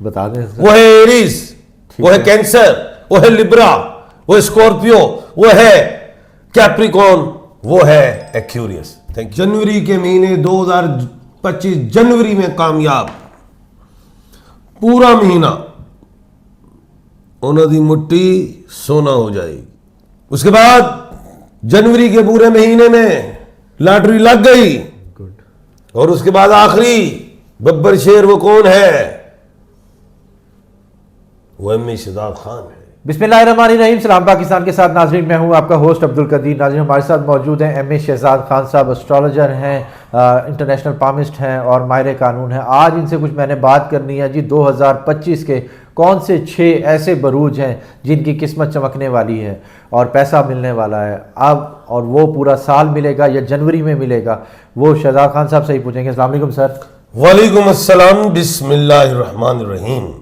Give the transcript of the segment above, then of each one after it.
बता दें। वो है एरीज, वो है कैंसर, वो है लिब्रा, वो है स्कॉर्पियो, वो है कैप्रिकॉर्न, वो है एक्यूरियस। Thank you. जनवरी के महीने 2025 जनवरी में कामयाब, पूरा महीना उन्हों दी मुट्ठी सोना हो जाएगी। उसके बाद जनवरी के पूरे महीने में लॉटरी लग गई। गुड। और उसके बाद आखिरी बब्बर शेर वो कौन है? वो एम ए शहजाद खान है। बिस्मिल्लाहिर्रहमानिर्रहीम। सलाम पाकिस्तान के साथ नाजरीन, मैं हूं आपका होस्ट अब्दुल कदीर। नाजरीन, हमारे साथ मौजूद हैं एम ए शहजाद खान साहब, एस्ट्रोलॉजर हैं, इंटरनेशनल पामिस्ट हैं और माहिर कानून हैं। आज इनसे कुछ मैंने बात करनी है जी। 2025 के कौन से 6 ऐसे बरूज हैं जिनकी किस्मत चमकने वाली है और पैसा मिलने वाला है अब, और वो पूरा साल मिलेगा या जनवरी में मिलेगा, वो शहजाद खान साहब से ही पूछेंगे। अस्सलाम वालेकुम सर। वालेकुम अस्सलाम। बिस्मिल्लाहिर्रहमानिर्रहीम।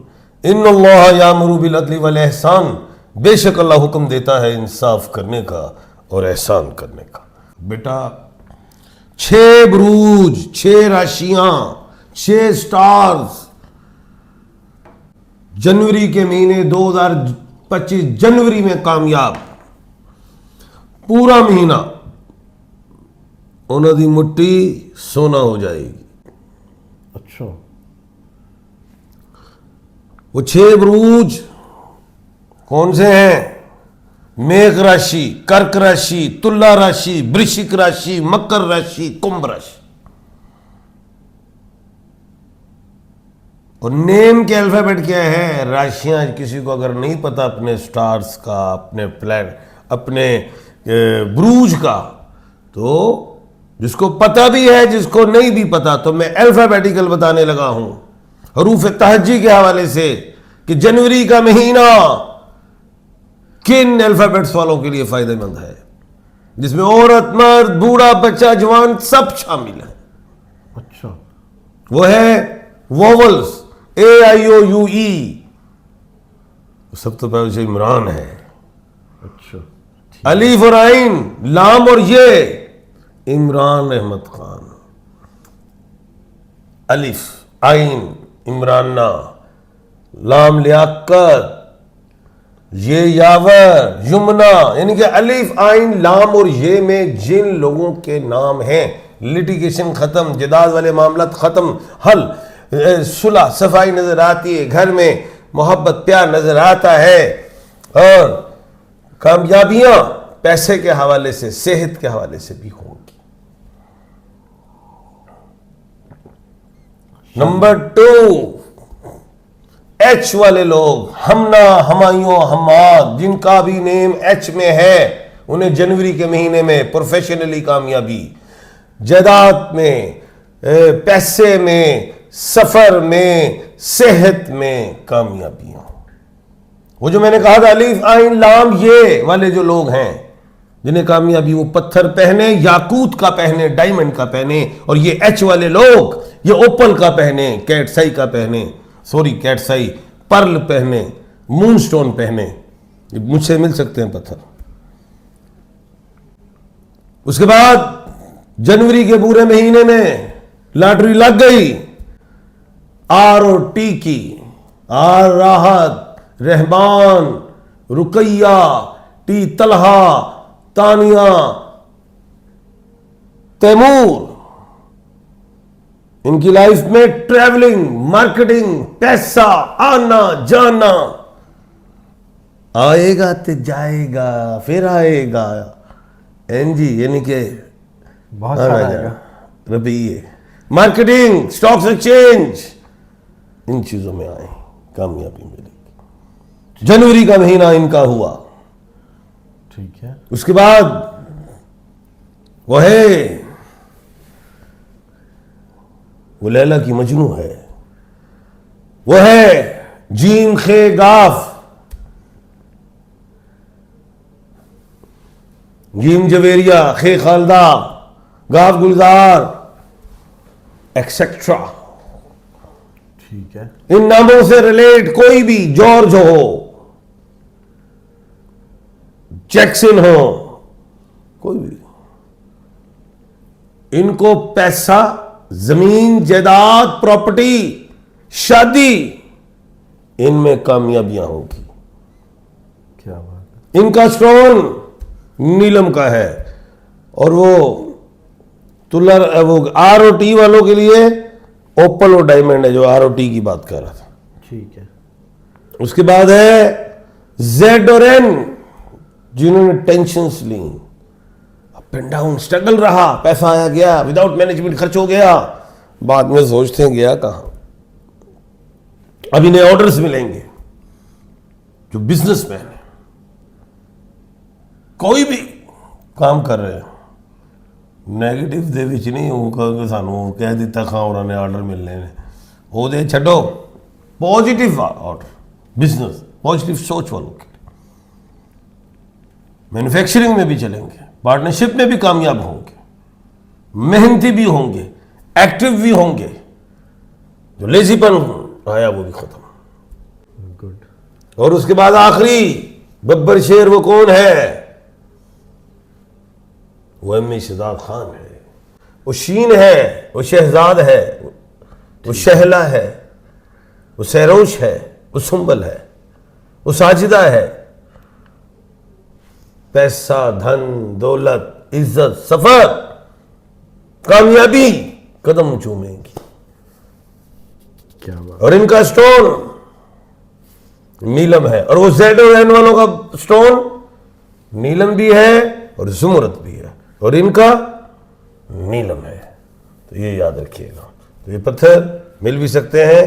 इन्नल्लाह यामुरु बिल अदली वल एहसान। बेशक अल्लाह हुक्म देता है इंसाफ करने का और एहसान करने का। बेटा 6 बुरूज, 6 राशियां, 6 स्टार्स जनवरी के महीने 2025 जनवरी में कामयाब, पूरा महीना उन्हों दी मुट्ठी सोना हो जाएगी। अच्छा। वो 6 बुरूज कौन से हैं? मेघ राशि, कर्क राशि, तुला राशि, वृश्चिक राशि, मकर राशि, कुंभ राशि। और नेम के अल्फाबेट क्या है? राशियां किसी को अगर नहीं पता अपने स्टार्स का, अपने प्लैनेट, अपने बुरूज का, तो जिसको पता भी है, जिसको नहीं भी पता, तो मैं अल्फाबेटिकल बताने लगा हूं हरूफ तहज्जी के हवाले से कि जनवरी का महीना किन अल्फाबेट्स वालों के लिए फायदेमंद है, जिसमें औरत, मर्द, बूढ़ा, बच्चा, जवान सब शामिल है। अच्छा। वो है वोवल्स, AIOUE। सब तो पहले से इमरान है। अच्छा। अलीफ और आइन, लाम और ये, इमरान अहमद खान। अलिफ, आइन, इमराना, लाम लियाकत, ये यावर, युमना। यानी कि अलिफ, आइन, लाम और ये में जिन लोगों के नाम हैं, लिटिगेशन खत्म, जदाद वाले मामलात खत्म, हल, सुलह, सफाई नजर आती है, घर में मोहब्बत प्यार नजर आता है, और कामयाबियां पैसे के हवाले से, सेहत के हवाले से भी होंगी। नंबर 2, H वाले लोग, हमना, हमायूं, हमाद, जिनका भी नेम H में है, उन्हें जनवरी के महीने में प्रोफेशनली कामयाबी, जायदाद में, पैसे में, सफर में, सेहत में कामयाबियां। वो जो मैंने कहा था अलीफ, आइन, लाम, ये वाले जो लोग हैं जिन्हें कामयाबी, वो पत्थर पहने, याकूत का पहने, डायमंड का पहने, और ये H वाले लोग ये ओपल का पहने, कैटसाई का पहने, सॉरी कैटसाई, पर्ल पहने, मूनस्टोन पहने। मुझसे मिल सकते हैं पत्थर। उसके बाद जनवरी के पूरे महीने में लॉटरी लग गई। R और T की, R राहत, रहमान, रुकैया, T तलहा, तानिया, तैमूर। इनकी लाइफ में ट्रैवलिंग, मार्केटिंग, पैसा, आना जाना, आएगा तो जाएगा, फिर आएगा, एनजी, यानी कि बहुत सारा आएगा। रबीए, मार्केटिंग, स्टॉक्स एक्सचेंज, इन चीजों में आए, कामयाबी मिलेगी। जनवरी का महीना इनका हुआ। ठीक है। उसके बाद वो है, वो लैला की मजनू है, वो है जीम खे गाफ, जीम जवेरिया, खे खालदा, गाफ गुलजार, एक्सेट्रा। ठीक है। इन नामों से रिलेट कोई भी, जॉर्ज हो, जैक्सन हो, कोई भी, इनको पैसा, जमीन, जायदाद, प्रॉपर्टी, शादी, इनमें कामयाबियां होंगी। क्या बात है। इनका स्टोन नीलम का है और वो वो ROT वालों के लिए ओपल और डायमंड है, जो ROT की बात कर रहा था। ठीक है। उसके बाद है Z और N, जिन्होंने टेंशन ली, अप एंड डाउन स्ट्रगल रहा, पैसा आया गया, विदाउट मैनेजमेंट खर्च हो गया, बाद में सोचते हैं गया कहां। अब इन्हें ऑर्डर्स मिलेंगे। जो बिजनेसमैन है, कोई भी काम कर रहे हैं, ਨੈਗੇਟਿਵ ਦੇ ਵਿੱਚ ਨਹੀਂ ਹੋਊਗਾ ਕਿ ਸਾਨੂੰ ਕਹਿ ਦਿੱਤਾ ਖਾਂ ਉਹਨਾਂ ਨੇ ਆਰਡਰ ਮਿਲਨੇ ਨੇ, ਉਹਦੇ ਛੱਡੋ, पॉजिटिव ऑर्डर, बिजनेस पॉजिटिव सोच वालों के लिए। मैन्युफैक्चरिंग में भी चलेंगे, पार्टनरशिप में भी कामयाब होंगे, मेहनती भी होंगे, एक्टिव भी होंगे, जो लेजीपन आया वो भी खत्म। गुड। और उसके बाद आखिरी बब्बर शेर वो कौन है? वो एम शहजाद खान है, वो शीन है, वो शहजाद है, वो शहला है, वो सहरोश है, वो सुंबल है, वो साजिदा है। पैसा, धन, दौलत, इज्जत, सफर, कामयाबी कदम चूमेंगी। क्या बात। और इनका स्टोन नीलम है, और वो Z और N वालों का स्टोन नीलम भी है और जुमरत भी है, और इनका नीलम है। तो ये याद रखिएगा। तो ये पत्थर मिल भी सकते हैं।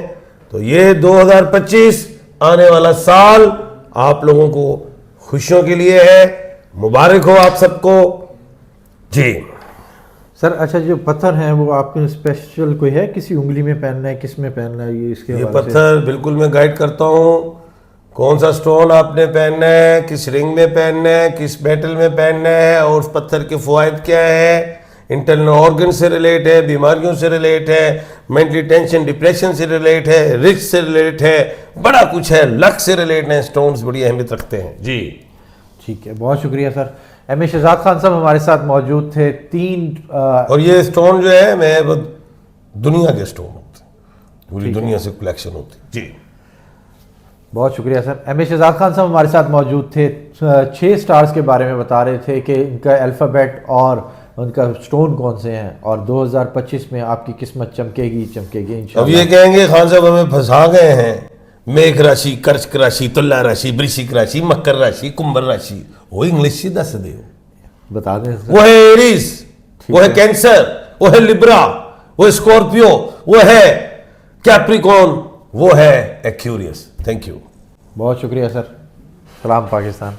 तो ये 2025 आने वाला साल आप लोगों को खुशियों के लिए है। मुबारक हो आप सबको जी। सर अच्छा, जो पत्थर हैं वो आपके स्पेशल कोई है, किसी उंगली में पहनना है, किस में पहनना है, ये इसके ये हवाले से? पत्थर बिल्कुल मैं गाइड करता हूँ, कौन सा स्टोन आपने पहनना है, किस रिंग में पहनना है, किस मेटल में पहनना है, और उस पत्थर के फ़वाइद क्या है, इंटरनल ऑर्गन से रिलेट है, बीमारियों से रिलेट है, मेंटली टेंशन डिप्रेशन से रिलेट है, रिस्क से रिलेट है, बड़ा कुछ है, लक से रिलेट है। स्टोन्स बड़ी अहमियत रखते हैं जी। ठीक है, बहुत शुक्रिया sir. M A Shahzad Khan साहब हमारे साथ मौजूद थे। और ये स्टोन जो है, मैं दुनिया के स्टोन होते हैं, पूरी दुनिया से कलेक्शन होती है जी। बहुत शुक्रिया sir. M A Shahzad Khan साहब हमारे साथ मौजूद थे। 6 स्टार्स के बारे में बता रहे थे कि इनका अल्फ़ाबेट और उनका स्टोन कौन से हैं, और 2025 में आपकी किस्मत चमकेगी चमकेगी अब इंशाल्लाह। ये कहेंगे खान साहब हमें फंसा गए हैं, मेघ राशि, कर्क राशि, तुला राशि, वृश्चिक राशि, मकर राशि, कुंभ राशि, वो इंग्लिश ही दस दे, बता दें सर। वो है एरीज, वो है कैंसर, वो है लिब्रा, वो है स्कॉर्पियो, वो है कैप्रिकॉर्न, वो है एक्यूरियस। Thank you. बहुत शुक्रिया सर। सलाम पाकिस्तान।